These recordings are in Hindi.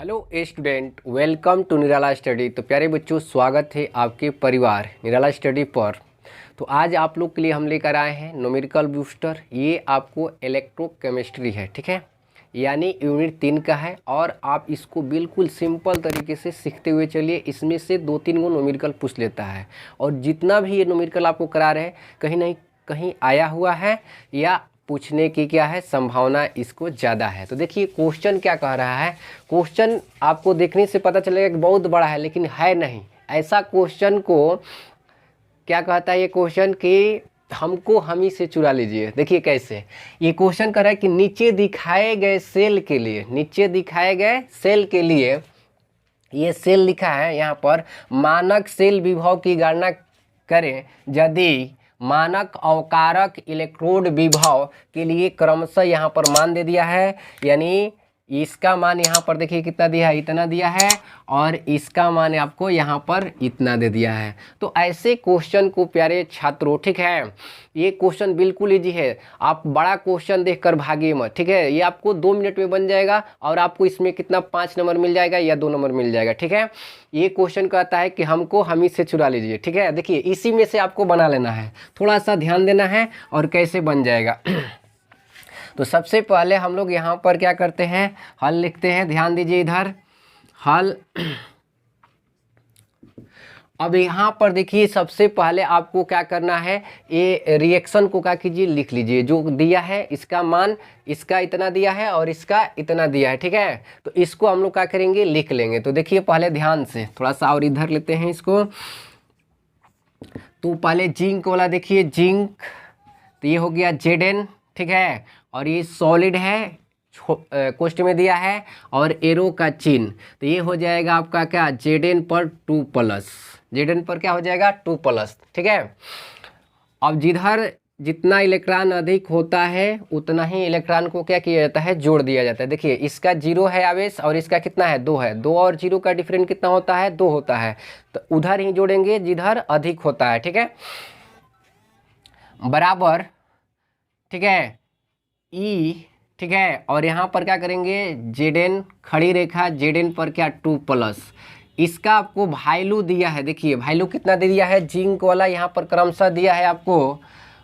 Hello student, welcome to Nirala study. तो प्यारे बच्चों, स्वागत है आपके परिवार निराला स्टडी पर। तो आज आप लोग के लिए हम लेकर आए हैं न्यूमेरिकल बूस्टर। ये आपको इलेक्ट्रोकेमिस्ट्री है, ठीक है, यानी यूनिट 3 का है। और आप इसको बिल्कुल सिंपल तरीके से सीखते हुए चलिए। इसमें से 2-3 गो न्यूमेरिकल पूछ लेता है, और जितना भी ये न्यूमेरिकल आपको करा रहे हैं कहीं नहीं कहीं आया हुआ है या पूछने की क्या है संभावना इसको ज़्यादा है। तो देखिए क्वेश्चन क्या कह रहा है। क्वेश्चन आपको देखने से पता चलेगा कि बहुत बड़ा है, लेकिन है नहीं। ऐसा क्वेश्चन को क्या कहता है ये क्वेश्चन कि हमको हम ही से चुरा लीजिए। देखिए कैसे ये क्वेश्चन कर रहा है कि नीचे दिखाए गए सेल के लिए, नीचे दिखाए गए सेल के लिए, ये सेल लिखा है यहाँ पर, मानक सेल विभव की गणना करें यदि मानक अवकारक इलेक्ट्रोड विभव के लिए क्रमशः यहाँ पर मान दे दिया है। यानी इसका मान यहाँ पर देखिए कितना दिया है, इतना दिया है, और इसका मान आपको यहाँ पर इतना दे दिया है। तो ऐसे क्वेश्चन को प्यारे छात्रों, ठीक है, ये क्वेश्चन बिल्कुल इजी है। आप बड़ा क्वेश्चन देखकर भागिए मत, ठीक है। ये आपको 2 मिनट में बन जाएगा, और आपको इसमें कितना 5 नंबर मिल जाएगा या 2 नंबर मिल जाएगा, ठीक है। ये क्वेश्चन कहता है कि हमको हम ही से चुरा लीजिए, ठीक है। देखिए इसी में से आपको बना लेना है, थोड़ा सा ध्यान देना है और कैसे बन जाएगा। तो सबसे पहले हम लोग यहाँ पर क्या करते हैं, हल लिखते हैं। ध्यान दीजिए इधर हल। अब यहाँ पर देखिए सबसे पहले आपको क्या करना है, ये रिएक्शन को क्या कीजिए, लिख लीजिए। जो दिया है इसका मान, इसका इतना दिया है और इसका इतना दिया है, ठीक है। तो इसको हम लोग क्या करेंगे, लिख लेंगे। तो देखिए पहले ध्यान से थोड़ा सा और इधर लेते हैं इसको। तो पहले जिंक वाला देखिए, जिंक, तो ये हो गया Zn, ठीक है। और ये सॉलिड है, कोष्ट में दिया है, और एरो का चिन्ह, तो ये हो जाएगा आपका क्या, Zn पर 2+, Zn पर क्या हो जाएगा 2+, ठीक है। अब जिधर जितना इलेक्ट्रॉन अधिक होता है उतना ही इलेक्ट्रॉन को क्या किया जाता है, जोड़ दिया जाता है। देखिए इसका 0 है आवेश, और इसका कितना है, 2 है। 2 और 0 का डिफरेंस कितना होता है, 2 होता है। तो उधर ही जोड़ेंगे जिधर अधिक होता है, ठीक है, बराबर, ठीक है, E, ठीक है। और यहाँ पर क्या करेंगे, Zn, खड़ी रेखा Zn पर क्या 2+। इसका आपको वैल्यू दिया है, देखिए वैल्यू कितना दे दिया है, जिंक वाला यहाँ पर क्रमशः दिया है आपको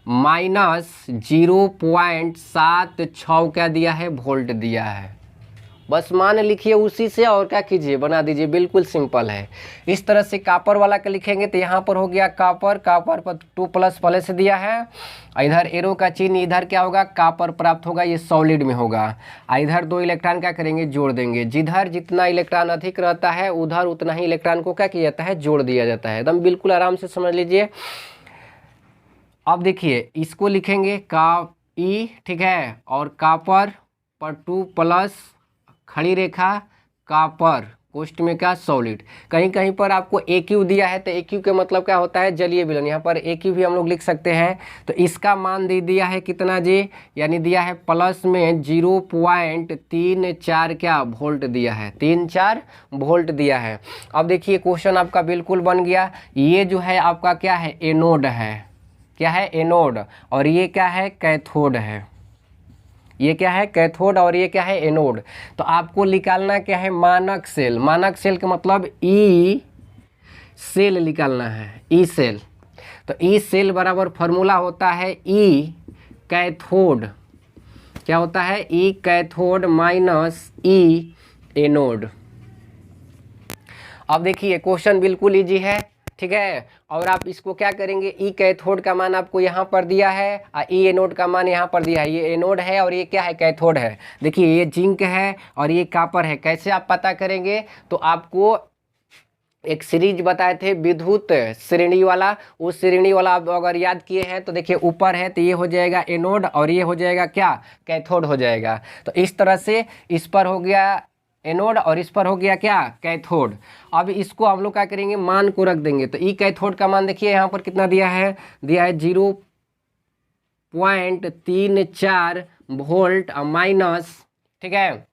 -0.76 क्या दिया है, वोल्ट दिया है। बस मान लिखिए उसी से, और क्या कीजिए, बना दीजिए, बिल्कुल सिंपल है। इस तरह से कापर वाला का लिखेंगे तो यहाँ पर हो गया कापर, कापर पर 2+ पहले से दिया है। इधर एरो का चिन्ह, इधर क्या होगा, कापर प्राप्त होगा, ये सॉलिड में होगा। इधर 2 इलेक्ट्रॉन क्या करेंगे, जोड़ देंगे। जिधर जितना इलेक्ट्रॉन अधिक रहता है उधर उतना ही इलेक्ट्रॉन को क्या किया जाता है, जोड़ दिया जाता है। एकदम बिल्कुल आराम से समझ लीजिए। अब देखिए इसको लिखेंगे का E, ठीक है, और कापर पर 2+, खड़ी रेखा कापर, कोष्ट में क्या, सॉलिड। कहीं कहीं पर आपको AQ दिया है, तो AQ के मतलब क्या होता है, जलीय विलयन। यहाँ पर AQ भी हम लोग लिख सकते हैं। तो इसका मान दे दिया है कितना जी, यानी दिया है प्लस में 0.34 क्या वोल्ट दिया है, 34 वोल्ट दिया है। अब देखिए क्वेश्चन आपका बिल्कुल बन गया। ये जो है आपका क्या है, एनोड है, क्या है, एनोड, और ये क्या है, कैथोड है। ये क्या है, कैथोड, और ये क्या है, एनोड। तो आपको निकालना क्या है, मानक सेल। मानक सेल का मतलब ई सेल निकालना है, ई सेल। तो ई सेल बराबर फॉर्मूला होता है ई कैथोड, क्या होता है, ई कैथोड माइनस ई एनोड। अब देखिए क्वेश्चन बिल्कुल इजी है, ठीक है। और आप इसको क्या करेंगे, ई कैथोड का मान आपको यहाँ पर दिया है, और ई एनोड का मान यहाँ पर दिया है। ये एनोड है और ये क्या है, कैथोड है। देखिए ये जिंक है और ये कॉपर है। कैसे आप पता करेंगे, तो आपको एक सीरीज बताए थे विद्युत श्रेणी वाला, उस श्रेणी वाला आप अगर याद किए हैं तो देखिए ऊपर है तो ये हो जाएगा एनोड, और ये हो जाएगा क्या, कैथोड हो जाएगा। तो इस तरह से इस पर हो गया एनोड और इस पर हो गया क्या, कैथोड। अब इसको हम लोग क्या करेंगे, मान को रख देंगे। तो ई कैथोड का मान देखिए यहाँ पर कितना दिया है, 0.34 वोल्ट माइनस, ठीक है।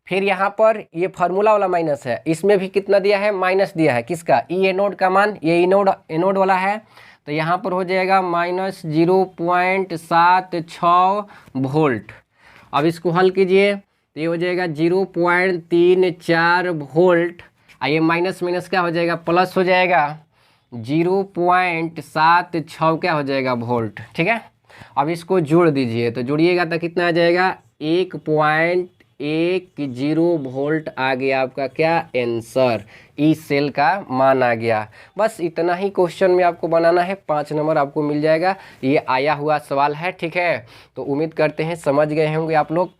फिर यहाँ पर ये फार्मूला वाला माइनस है, इसमें भी कितना दिया है, माइनस दिया है। किसका, ई एनोड का मान, ये एनोड वाला है। तो यहाँ पर हो जाएगा -0.76 वोल्ट। अब इसको हल कीजिए। तो ये हो जाएगा 0.34 वोल्ट। ये माइनस माइनस क्या हो जाएगा, प्लस हो जाएगा 0.76 क्या हो जाएगा वोल्ट। ठीक है, अब इसको जोड़ दीजिए, तो जोड़िएगा तो कितना आ जाएगा 1.10 वोल्ट आ गया आपका क्या आंसर, ई सेल का मान आ गया। बस इतना ही क्वेश्चन में आपको बनाना है, 5 नंबर आपको मिल जाएगा। ये आया हुआ सवाल है। ठीक है, तो उम्मीद करते हैं समझ गए होंगे आप लोग।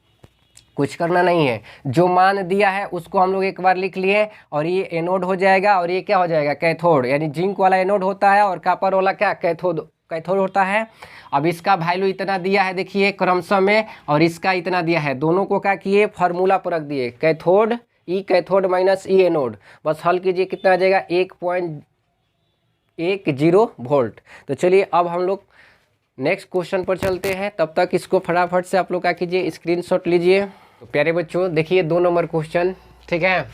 कुछ करना नहीं है, जो मान दिया है उसको हम लोग एक बार लिख लिए, और ये एनोड हो जाएगा और ये क्या हो जाएगा कैथोड, यानी जिंक वाला एनोड होता है और कॉपर वाला क्या कैथोड होता है। अब इसका वैल्यू इतना दिया है देखिए क्रमशः में, और इसका इतना दिया है, दोनों को क्या किए फार्मूला पर रख दिए, कैथोड ई कैथोड माइनस ई एनोड। बस हल कीजिए, कितना आ जाएगा 1.10 वोल्ट। तो चलिए अब हम लोग नेक्स्ट क्वेश्चन पर चलते हैं। तब तक इसको फटाफट से आप लोग क्या कीजिए, स्क्रीनशॉट लीजिए। तो प्यारे बच्चों देखिए 2 नंबर क्वेश्चन। ठीक है,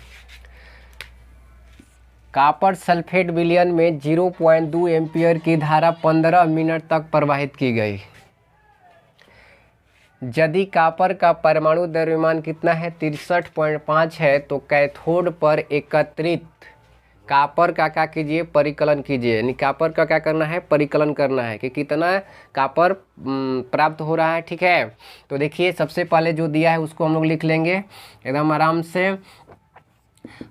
कॉपर सल्फेट विलयन में 0.2 एम्पियर की धारा 15 मिनट तक प्रवाहित की गई। यदि कॉपर का परमाणु द्रव्यमान कितना है 63.5 है, तो कैथोड पर एकत्रित कॉपर का क्या कीजिए, परिकलन कीजिए। यानी कॉपर का क्या करना है, परिकलन करना है कि कितना कॉपर प्राप्त हो रहा है। ठीक है, तो देखिए सबसे पहले जो दिया है उसको हम लोग लिख लेंगे एकदम आराम से।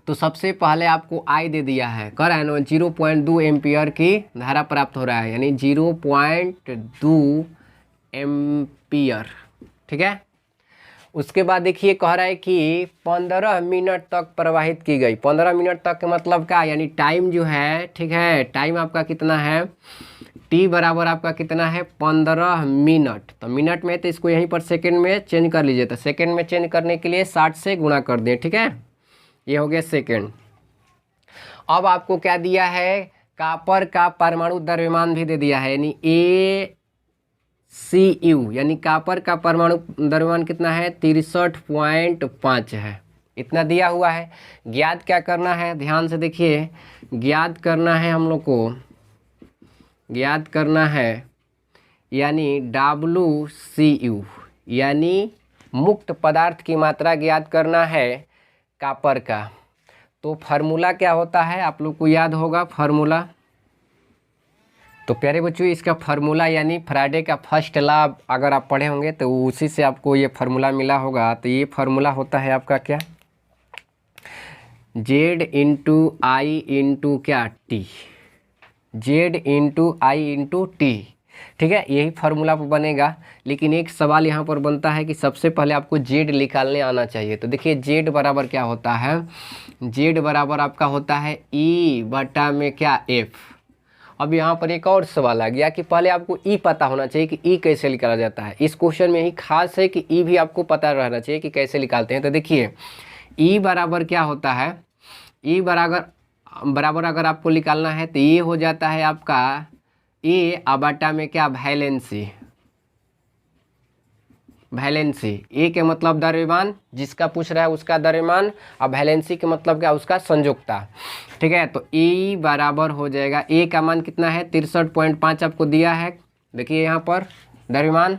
तो सबसे पहले आपको आई दे दिया है, कर है ना 0.2 एम्पियर की धारा प्राप्त हो रहा है, यानी 0.2 एम्पियर। ठीक है, उसके बाद देखिए कह रहा है कि 15 मिनट तक प्रवाहित की गई। 15 मिनट तक का मतलब क्या, यानी टाइम जो है, ठीक है, टाइम आपका कितना है, टी बराबर आपका कितना है 15 मिनट। तो मिनट में तो इसको यहीं पर सेकंड में चेंज कर लीजिए। तो सेकंड में चेंज करने के लिए 60 से गुणा कर दें। ठीक है, ये हो गया सेकंड। अब आपको क्या दिया है, कॉपर का परमाणु द्रव्यमान भी दे दिया है, यानी ACU, यानी कॉपर का परमाणु द्रव्यमान कितना है 63.5 है, इतना दिया हुआ है। ज्ञात क्या करना है, ध्यान से देखिए, ज्ञात करना है हम लोग को, ज्ञात करना है यानी WCU, यानी मुक्त पदार्थ की मात्रा ज्ञात करना है कॉपर का। तो फार्मूला क्या होता है आप लोग को याद होगा फार्मूला। तो प्यारे बच्चों इसका फार्मूला यानी फ्राइडे का फर्स्ट लॉ अगर आप पढ़े होंगे तो उसी से आपको ये फार्मूला मिला होगा। तो ये फार्मूला होता है आपका क्या, Z इंटू आई इंटू क्या T, Z इंटू आई इंटू T। ठीक है, यही फार्मूला बनेगा। लेकिन एक सवाल यहाँ पर बनता है कि सबसे पहले आपको Z निकालने आना चाहिए। तो देखिए Z बराबर क्या होता है, Z बराबर आपका होता है E बटा में क्या F। अब यहाँ पर एक और सवाल आ गया कि पहले आपको E पता होना चाहिए कि E कैसे निकाला जाता है। इस क्वेश्चन में ही खास है कि E भी आपको पता रहना चाहिए कि कैसे निकालते हैं। तो देखिए E बराबर क्या होता है, E बराबर अगर आपको निकालना है तो ये हो जाता है आपका ए बटा में क्या वैलेंसी, वैलेंसी ए के मतलब द्रव्यमान, जिसका पूछ रहा है उसका द्रव्यमान, और वैलेंसी के मतलब क्या उसका संयोजकता। ठीक है, तो ए बराबर हो जाएगा, ए का मान कितना है 63.5 आपको दिया है, देखिए यहाँ पर द्रव्यमान।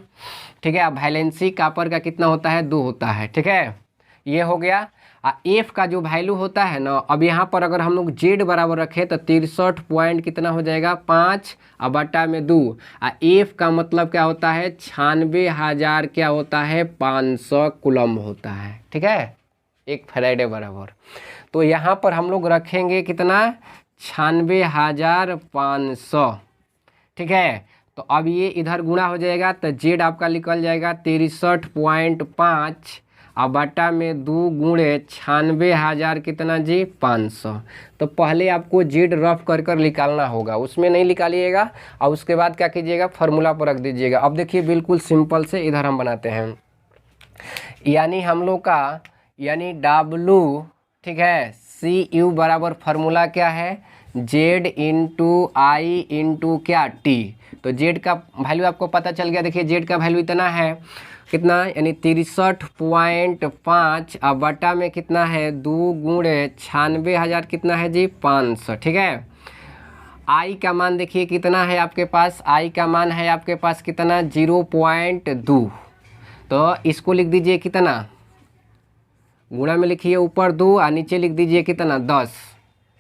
ठीक है, वैलेंसी कॉपर का कितना होता है 2 होता है। ठीक है, ये हो गया। एफ का जो वैल्यू होता है ना, अब यहाँ पर अगर हम लोग जेड बराबर रखें तो 63 पॉइंट कितना हो जाएगा 5 बटा में 2। एफ का मतलब क्या होता है 96,000 क्या होता है 500 कूलम होता है। ठीक है, 1 फैराडे बराबर। तो यहाँ पर हम लोग रखेंगे कितना 96,500। ठीक है, तो अब ये इधर गुणा हो जाएगा तो जेड आपका निकल जाएगा 63.5 बटा में 2 गुणे 96,000 कितना जी 500। तो पहले आपको जेड रफ कर कर निकालना होगा, उसमें नहीं निकालिएगा, और उसके बाद क्या कीजिएगा फार्मूला पर रख दीजिएगा। अब देखिए बिल्कुल सिंपल से इधर हम बनाते हैं, यानी हम लोग का यानी W, ठीक है, CU बराबर फार्मूला क्या है Z इंटू आई इंटू क्या T। तो Z का वैल्यू आपको पता चल गया। देखिए Z का वैल्यू इतना है कितना, यानी 63.5 बटा में कितना है 2 गुणे 96,000 कितना है जी 500। ठीक है, आई का मान देखिए कितना है आपके पास, आई का मान है आपके पास कितना 0.2। तो इसको लिख दीजिए कितना गुणा में लिखिए ऊपर 2 और नीचे लिख दीजिए कितना 10।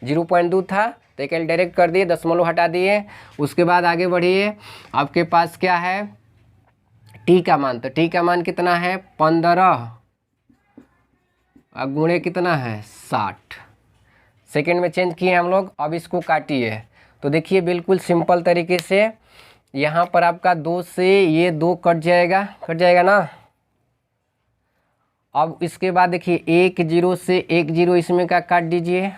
0.2 था तो एक डायरेक्ट कर दिए, दशमलव हटा दिए। उसके बाद आगे बढ़िए, आपके पास क्या है टी का मान। तो टी का मान कितना है 15 और गुणे कितना है 60। सेकंड में चेंज किए हम लोग। अब इसको काटिए तो देखिए बिल्कुल सिंपल तरीके से यहाँ पर आपका 2 से ये 2 कट जाएगा ना। अब इसके बाद देखिए 1 0 से 1 0 इसमें का काट दीजिए।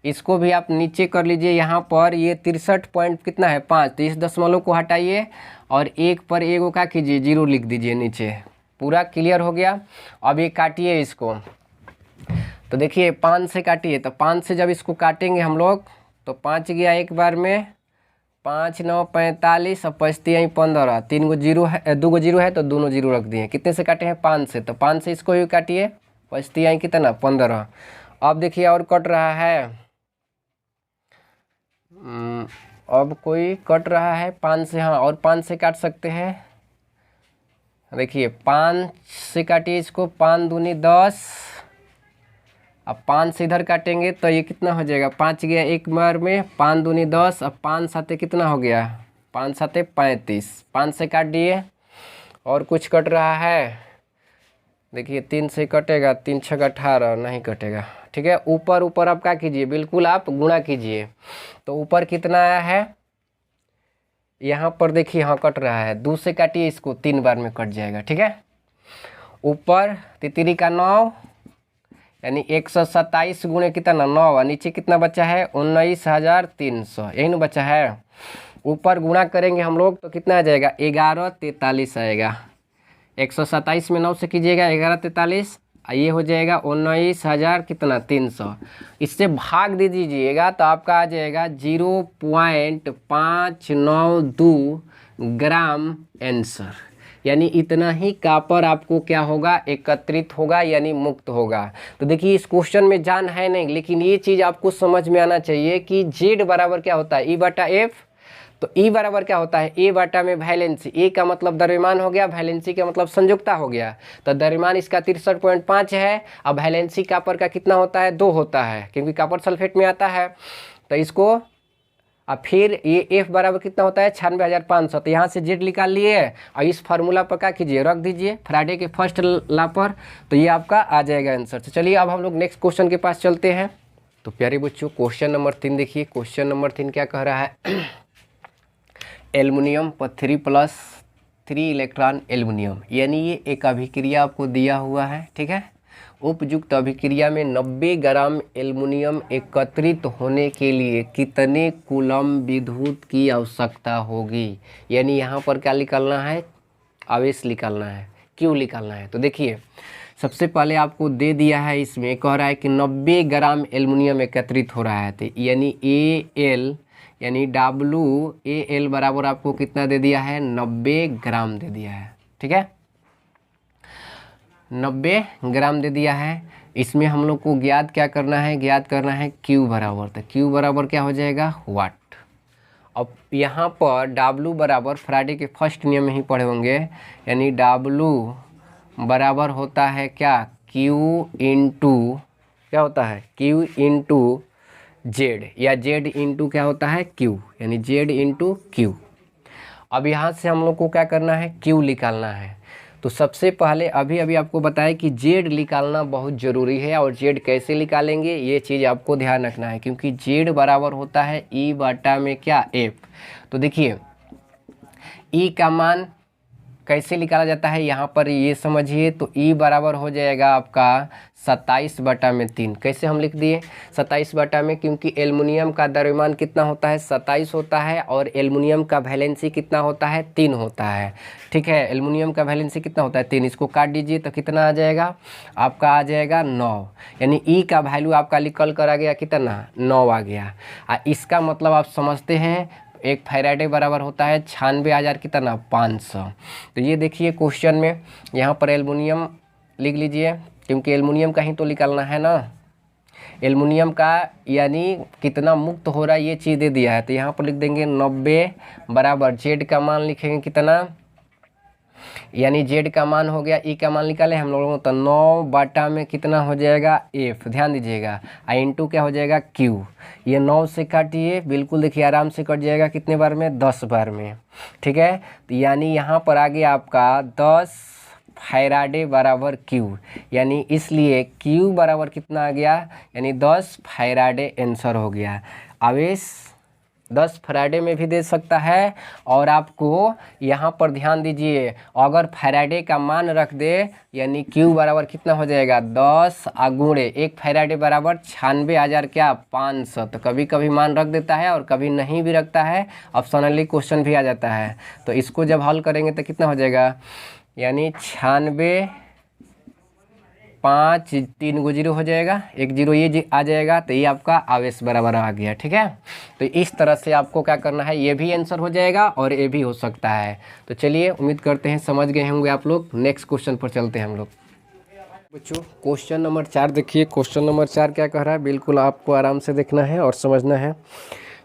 इसको भी आप नीचे कर लीजिए। यहाँ पर ये 63 पॉइंट कितना है 5, तो इस दशमलव को हटाइए और 1 पर 1 का कीजिए 0 लिख दीजिए नीचे। पूरा क्लियर हो गया। अब ये काटिए इसको। तो देखिए 5 से काटिए, तो 5 से जब इसको काटेंगे हम लोग तो 5 गया एक बार में, 5 9 45 और 5 15, 3 गो 0 है 2 गो 0 है तो दोनों 0 रख दिए। कितने से काटे हैं 5 से, तो 5 से इसको भी काटिए। 5 कितना 15। अब देखिए और कट रहा है, अब कोई कट रहा है 5 से, हाँ और 5 से काट सकते हैं। देखिए 5 से काटिए इसको, 5 दूनी 10। अब 5 से इधर काटेंगे तो ये कितना हो जाएगा 5 गया एक बार में, 5 दूनी 10। अब 5 साते कितना हो गया 5 साते 35। 5 से काट दिए। और कुछ कट रहा है, देखिए 3 से कटेगा, 3 6 18 नहीं कटेगा। ठीक है, ऊपर ऊपर आप क्या कीजिए बिल्कुल आप गुणा कीजिए। तो ऊपर कितना आया है यहाँ पर देखिए, हाँ कट रहा है। 2 से काटिए इसको, 3 बार में कट जाएगा। ठीक है, ऊपर तितरी का 9 यानी 127 गुणे कितना 9 और नीचे कितना बचा है 19,300, यही ना बचा है। ऊपर गुणा करेंगे हम लोग तो कितना आ जाएगा 1143 आएगा। 127 में 9 से कीजिएगा 1143, ये हो जाएगा 19,000 कितना 300। इससे भाग दे दीजिएगा तो आपका आ जाएगा 0.592 ग्राम आंसर। यानी इतना ही कॉपर आपको क्या होगा एकत्रित होगा यानी मुक्त होगा। तो देखिए इस क्वेश्चन में जान है नहीं, लेकिन ये चीज़ आपको समझ में आना चाहिए कि Z बराबर क्या होता है E/F। तो E बराबर क्या होता है A बटा में वैलेंसी। A का मतलब द्रव्यमान हो गया, वैलेंसी का मतलब संयुक्ता हो गया। तो द्रव्यमान इसका 63.5 है। अब वैलेंसी कॉपर का कितना होता है 2 होता है, क्योंकि कॉपर सल्फेट में आता है। तो इसको अब फिर ये F बराबर कितना होता है 96,500। तो यहाँ से Z निकाल लिए और इस फार्मूला पर क्या कीजिए रख दीजिए फ्राइडे के फर्स्ट ला पर, तो ये आपका आ जाएगा आंसर। तो चलिए अब हम लोग नेक्स्ट क्वेश्चन के पास चलते हैं। तो प्यारे बच्चों क्वेश्चन नंबर 3 देखिए। क्वेश्चन नंबर 3 क्या कह रहा है एल्युमिनियम पर 3+3 इलेक्ट्रॉन एल्युमिनियम, यानी ये एक अभिक्रिया आपको दिया हुआ है। ठीक है, उपयुक्त अभिक्रिया में 90 ग्राम एल्युमिनियम एकत्रित होने के लिए कितने कूलम विद्युत की आवश्यकता होगी। यानी यहाँ पर क्या निकालना है आवेश निकालना है, क्यों निकालना है। तो देखिए सबसे पहले आपको दे दिया है, इसमें कह रहा है कि 90 ग्राम एल्युमिनियम एकत्रित हो रहा है। तो यानी AL यानी WAL बराबर आपको कितना दे दिया है 90 ग्राम दे दिया है। ठीक है, 90 ग्राम दे दिया है। इसमें हम लोग को ज्ञात क्या करना है, ज्ञात करना है Q बराबर। तो Q बराबर क्या हो जाएगा वाट। अब यहाँ पर W बराबर फ्राइडे के फर्स्ट नियम में ही पढ़े होंगे, यानी W बराबर होता है क्या Q इंटू क्या होता है Q इंटू Z, या Z इंटू क्या होता है Q, यानी Z इंटू Q। अब यहाँ से हम लोग को क्या करना है Q निकालना है। तो सबसे पहले अभी आपको बताया कि Z निकालना बहुत ज़रूरी है, और Z कैसे निकालेंगे ये चीज़ आपको ध्यान रखना है, क्योंकि Z बराबर होता है E बटा में क्या F। तो देखिए E का मान कैसे निकाला जाता है यहाँ पर ये समझिए। तो E बराबर हो जाएगा आपका 27/3। कैसे हम लिख दिए 27 में, क्योंकि एल्युमिनियम का द्रव्यमान कितना होता है 27 होता है, और एल्युमिनियम का वैलेंसी कितना होता है 3 होता है। ठीक है, एल्युमिनियम का वैलेंसी कितना होता है 3। इसको काट दीजिए तो कितना आ जाएगा आपका आ जाएगा 9, यानी E का वैल्यू आपका निकल कर आ गया कितना 9 आ गया। इसका मतलब आप समझते हैं एक फैराडे बराबर होता है 96,000 कितना 500। तो ये देखिए क्वेश्चन में यहाँ पर एल्युमिनियम लिख लीजिए, क्योंकि एल्युमिनियम का ही तो निकालना है ना। एल्युमिनियम का यानी कितना मुक्त हो रहा है ये चीज़ दे दिया है। तो यहाँ पर लिख देंगे 90 बराबर Z का मान लिखेंगे कितना यानी जेड का मान हो गया, ई का मान निकाले हम लोगों को, तो 9 बटा में कितना हो जाएगा एफ, ध्यान दीजिएगा, इंटू क्या हो जाएगा क्यू। ये 9 से काटिए, बिल्कुल देखिए आराम से कट जाएगा, कितने बार में 10 बार में, ठीक है। तो यानी यहाँ पर आ गया आपका 10 फैराडे बराबर क्यू, यानी इसलिए क्यू बराबर कितना आ गया, यानी 10 फैराडे आंसर हो गया। आवेश 10 फैराडे में भी दे सकता है, और आपको यहाँ पर ध्यान दीजिए, अगर फैराडे का मान रख दे यानी क्यू बराबर कितना हो जाएगा 10 गुणे 1 फैराडे बराबर 96,000 क्या 500। तो कभी कभी मान रख देता है और कभी नहीं भी रखता है, ऑप्शनली क्वेश्चन भी आ जाता है। तो इसको जब हल करेंगे तो कितना हो जाएगा, यानी 96, 5 3 को 0 हो जाएगा, 1 0 ये आ जाएगा, तो ये आपका आवेश बराबर आ गया, ठीक है। तो इस तरह से आपको क्या करना है, ये भी आंसर हो जाएगा और ये भी हो सकता है। तो चलिए उम्मीद करते हैं समझ गए होंगे आप लोग। नेक्स्ट क्वेश्चन पर चलते हैं हम लोग। बच्चों क्वेश्चन नंबर 4 देखिए, क्वेश्चन नंबर 4 क्या कह रहा है, बिल्कुल आपको आराम से देखना है और समझना है।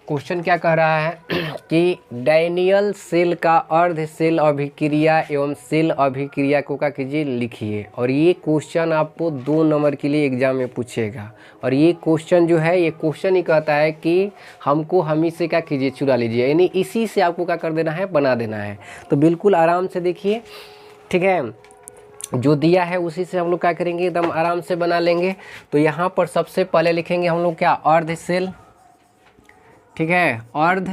क्वेश्चन क्या कह रहा है कि डैनियल सेल का अर्ध सेल अभिक्रिया एवं सेल अभिक्रिया को क्या कीजिए लिखिए। और ये क्वेश्चन आपको 2 नंबर के लिए एग्जाम में पूछेगा, और ये क्वेश्चन जो है, ये क्वेश्चन ही कहता है कि हमको हम ही से क्या कीजिए चुरा लीजिए, यानी इसी से आपको क्या कर देना है, बना देना है। तो बिल्कुल आराम से देखिए, ठीक है, जो दिया है उसी से हम लोग क्या करेंगे, एकदम आराम से बना लेंगे। तो यहाँ पर सबसे पहले लिखेंगे हम लोग क्या, अर्ध सेल, ठीक है, अर्ध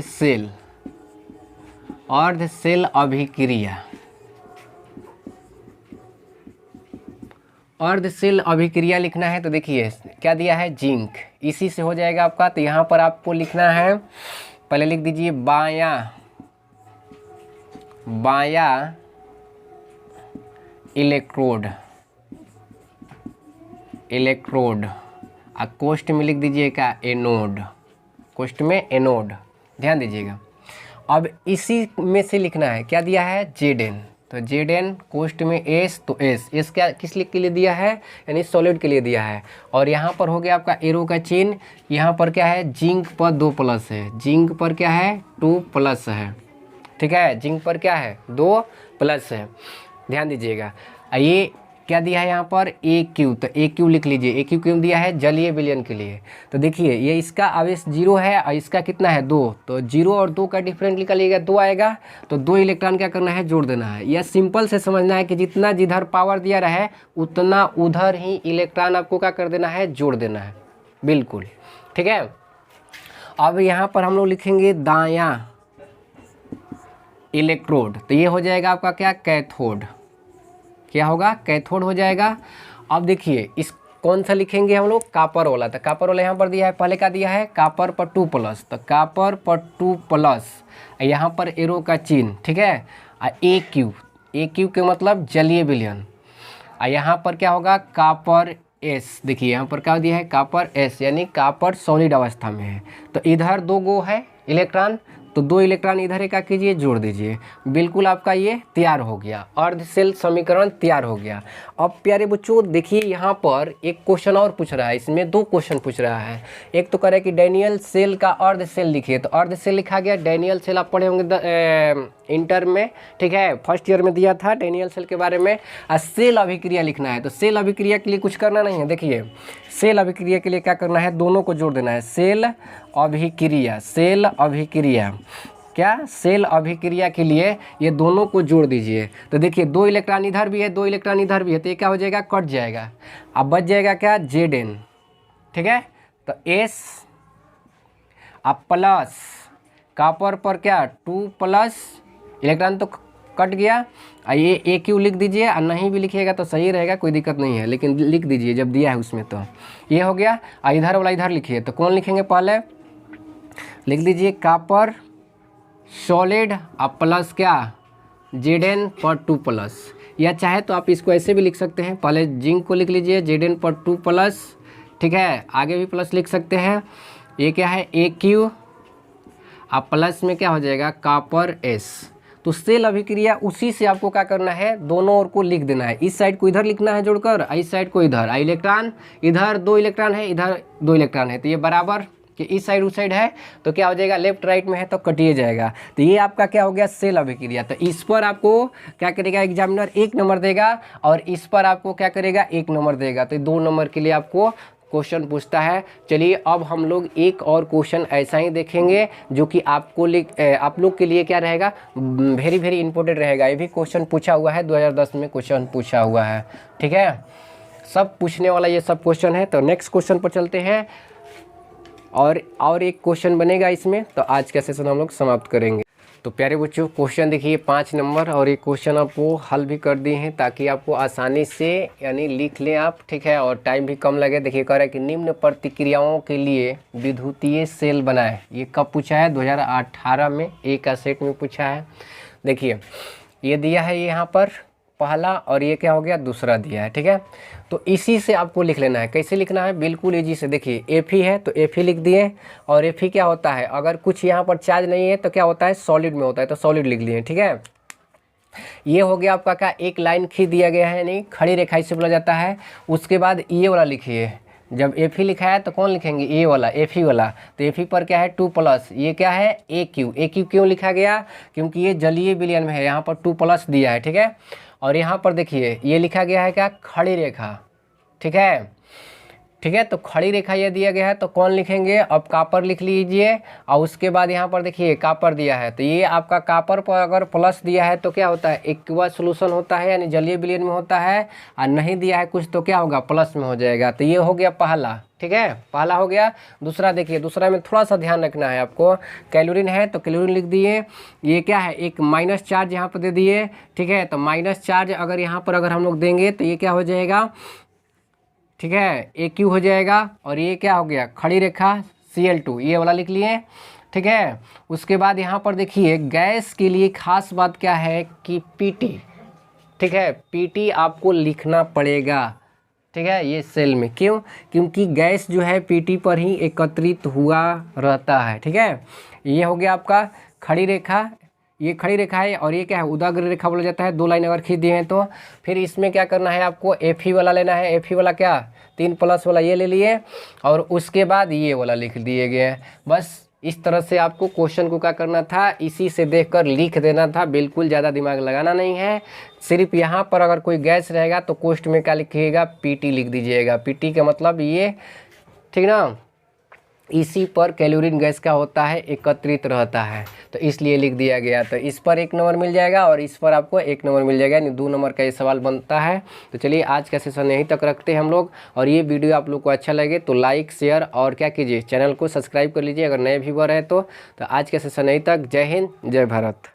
सेल अभिक्रिया, अर्ध सेल अभिक्रिया लिखना है। तो देखिए क्या दिया है, जिंक, इसी से हो जाएगा आपका। तो यहाँ पर आपको लिखना है, पहले लिख दीजिए बायां इलेक्ट्रोड, कोष्ठ में लिख दीजिएगा एनोड, कोष्ठ में एनोड, ध्यान दीजिएगा। अब इसी में से लिखना है, क्या दिया है, जेड एन। तो जेड एन कोष्ठ में एस, तो एस क्या किस के लिए दिया है, यानी सॉलिड के लिए दिया है। और यहाँ पर हो गया आपका एरो का चिन्ह, यहाँ पर क्या है, जिंक पर 2 प्लस है, जिंक पर क्या है 2 प्लस है, ठीक है, जिंक पर क्या है 2 प्लस है, ध्यान दीजिएगा। ये क्या दिया है यहाँ पर ए क्यू, तो ए क्यू लिख लीजिए, ए क्यू क्यों दिया है, जलीय विलयन के लिए। तो देखिए ये इसका आवेश 0 है और इसका कितना है 2, तो 0 और 2 का डिफरेंस निकालिएगा 2 आएगा। तो 2 इलेक्ट्रॉन क्या करना है, जोड़ देना है। यह सिंपल से समझना है कि जितना जिधर पावर दिया रहे उतना उधर ही इलेक्ट्रॉन आपको क्या कर देना है, जोड़ देना है, बिल्कुल, ठीक है। अब यहाँ पर हम लोग लिखेंगे दायां इलेक्ट्रोड, तो ये हो जाएगा आपका क्या, कैथोड, क्या होगा, कैथोड हो जाएगा। अब देखिए इस कौन सा लिखेंगे हम लोग, कापर वाला। तो कापर वाला यहाँ पर दिया है, पहले का दिया है कापर पर 2 प्लस, तो कापर पर 2 प्लस, यहाँ पर एरो का चिन्ह, ठीक है, ए क्यू के मतलब जलीय विलयन, यहाँ पर क्या होगा, कापर एस, देखिए यहाँ पर क्या दिया है, कापर एस, यानी कापर सॉलिड अवस्था में है। तो इधर 2 गो है इलेक्ट्रॉन, तो 2 इलेक्ट्रॉन इधर क्या कीजिए, जोड़ दीजिए, बिल्कुल आपका ये तैयार हो गया, अर्ध सेल समीकरण तैयार हो गया। अब प्यारे बच्चों देखिए यहाँ पर एक क्वेश्चन और पूछ रहा है, इसमें 2 क्वेश्चन पूछ रहा है। एक तो कह रहा है कि डैनियल सेल का अर्ध सेल लिखिए, तो अर्ध सेल लिखा गया, डैनियल सेल आप पढ़े होंगे इंटर में, ठीक है, फर्स्ट ईयर में दिया था डैनियल सेल के बारे में। सेल अभिक्रिया लिखना है, तो सेल अभिक्रिया के लिए कुछ करना नहीं है, देखिए सेल अभिक्रिया के लिए क्या करना है, दोनों को जोड़ देना है, सेल अभिक्रिया क्या, सेल अभिक्रिया के लिए ये दोनों को जोड़ दीजिए। तो देखिए 2 इलेक्ट्रॉन इधर भी है, 2 इलेक्ट्रॉन इधर भी है, तो ये क्या हो जाएगा, कट जाएगा। अब बच जाएगा क्या, जेड एन, ठीक है। तो एस अब प्लस कापर पर क्या 2 प्लस, इलेक्ट्रॉन तो कट गया, ये ए क्यू लिख दीजिए, और नहीं भी लिखिएगा तो सही रहेगा, कोई दिक्कत नहीं है, लेकिन लिख दीजिए जब दिया है उसमें। तो ये हो गया, और इधर वाला इधर लिखिए, तो कौन लिखेंगे, पहले लिख दीजिए कापर सॉलिड और प्लस क्या, जेड एन पर 2 प्लस, या चाहे तो आप इसको ऐसे भी लिख सकते हैं, पहले जिंक को लिख लीजिए जेड एन पर 2 प्लस, ठीक है, आगे भी प्लस लिख सकते हैं। ये क्या है, ए क्यू, और प्लस में क्या हो जाएगा, कापर एस। तो सेल अभिक्रिया उसी से आपको क्या करना है, दोनों ओर को लिख देना है, इस साइड को इधर लिखना है जोड़कर, इस साइड को इधर, इलेक्ट्रॉन इधर 2 इलेक्ट्रॉन है, इधर 2 इलेक्ट्रॉन है, तो ये बराबर कि इस साइड उस साइड है तो क्या हो जाएगा, लेफ्ट राइट में है तो कटिए जाएगा। तो ये आपका क्या हो गया, सेल अभिक्रिया। तो इस पर आपको क्या करेगा एग्जामिनर 1 नंबर देगा और इस पर आपको क्या करेगा 1 नंबर देगा। तो 2 नंबर के लिए आपको क्वेश्चन पूछता है। चलिए अब हम लोग एक और क्वेश्चन ऐसा ही देखेंगे जो कि आप लोग के लिए क्या रहेगा, वेरी वेरी इंपॉर्टेंट रहेगा। ये भी क्वेश्चन पूछा हुआ है, 2010 में क्वेश्चन पूछा हुआ है, ठीक है, सब पूछने वाला ये सब क्वेश्चन है। तो नेक्स्ट क्वेश्चन पर चलते हैं और एक क्वेश्चन बनेगा इसमें, तो आज का सेशन हम लोग समाप्त करेंगे। तो प्यारे बच्चों क्वेश्चन देखिए 5 नंबर, और ये क्वेश्चन आपको हल भी कर दिए हैं ताकि आपको आसानी से यानी लिख लें आप, ठीक है, और टाइम भी कम लगे। देखिए कह रहा है कि निम्न प्रतिक्रियाओं के लिए विद्युतीय सेल बनाए। ये कब पूछा है, 2018 में एक सेट में पूछा है। देखिए ये दिया है यहाँ पर पहला, और ये क्या हो गया दूसरा दिया है, ठीक है। तो इसी से आपको लिख लेना है। कैसे लिखना है, बिल्कुल इजी से। देखिए एफी है तो एफी लिख दिए, और एफी क्या होता है, अगर कुछ यहाँ पर चार्ज नहीं है तो क्या होता है, सॉलिड में होता है, तो सॉलिड लिख लिए, ठीक है। ये हो गया आपका क्या, एक लाइन खींच दिया गया है, नहीं खड़ी रेखा इसे बोला जाता है। उसके बाद ये वाला लिखिए, जब एफी लिखा है तो कौन लिखेंगे, ए वाला, एफी वाला। तो एफी पर क्या है 2+, ये क्या है ए क्यू। ए क्यू क्यों लिखा गया, क्योंकि ये जलीय विलयन में है, यहाँ पर 2+ दिया है, ठीक है। और यहाँ पर देखिए ये लिखा गया है क्या, खड़ी रेखा, ठीक है, ठीक है। तो खड़ी रेखा ये दिया गया है तो कौन लिखेंगे, अब कापर लिख लीजिए। और उसके बाद यहाँ पर देखिए कापर दिया है, तो ये आपका कापर पर अगर प्लस दिया है तो क्या होता है, एक्वस सोल्यूशन होता है, यानी जलीय विलयन में होता है। और नहीं दिया है कुछ तो क्या होगा, प्लस में हो जाएगा। तो ये हो गया पहला, ठीक है, पहला हो गया। दूसरा देखिए, दूसरा में थोड़ा सा ध्यान रखना है आपको। कैलोरीन है तो कैलोरीन लिख दिए। ये क्या है, एक माइनस चार्ज यहाँ पर दे दिए, ठीक है। तो माइनस चार्ज अगर यहाँ पर अगर हम लोग देंगे तो ये क्या हो जाएगा, ठीक है, ए क्यू हो जाएगा। और ये क्या हो गया, खड़ी रेखा Cl2, ये वाला लिख लिए, ठीक है। उसके बाद यहाँ पर देखिए गैस के लिए खास बात क्या है कि Pt, ठीक है, Pt आपको लिखना पड़ेगा, ठीक है, ये सेल में। क्यों, क्योंकि गैस जो है Pt पर ही एकत्रित हुआ रहता है, ठीक है। ये हो गया आपका खड़ी रेखा, ये खड़ी रेखा है, और ये क्या है उदाग्र रेखा बोला जाता है। 2 लाइन अगर खींच दिए हैं तो फिर इसमें क्या करना है आपको, एफी वाला लेना है। एफी वाला क्या, 3+ वाला ये ले लिए, और उसके बाद ये वाला लिख दिए गए। बस इस तरह से आपको क्वेश्चन को क्या करना था, इसी से देखकर लिख देना था, बिल्कुल ज़्यादा दिमाग लगाना नहीं है। सिर्फ यहाँ पर अगर कोई गैस रहेगा तो क्वेश्चन में क्या लिखिएगा, पीटी लिख दीजिएगा। पीटी का मतलब ये, ठीक ना, इसी पर कैलोरीन गैस का होता है, एकत्रित रहता है, तो इसलिए लिख दिया गया। तो इस पर 1 नंबर मिल जाएगा और इस पर आपको 1 नंबर मिल जाएगा, यानी 2 नंबर का ये सवाल बनता है। तो चलिए आज का सेशन यहीं तक रखते हैं हम लोग, और ये वीडियो आप लोग को अच्छा लगे तो लाइक शेयर और क्या कीजिए, चैनल को सब्सक्राइब कर लीजिए अगर नए व्यूअर हैं तो। आज का सेशन यहीं तक, जय हिंद जय भारत।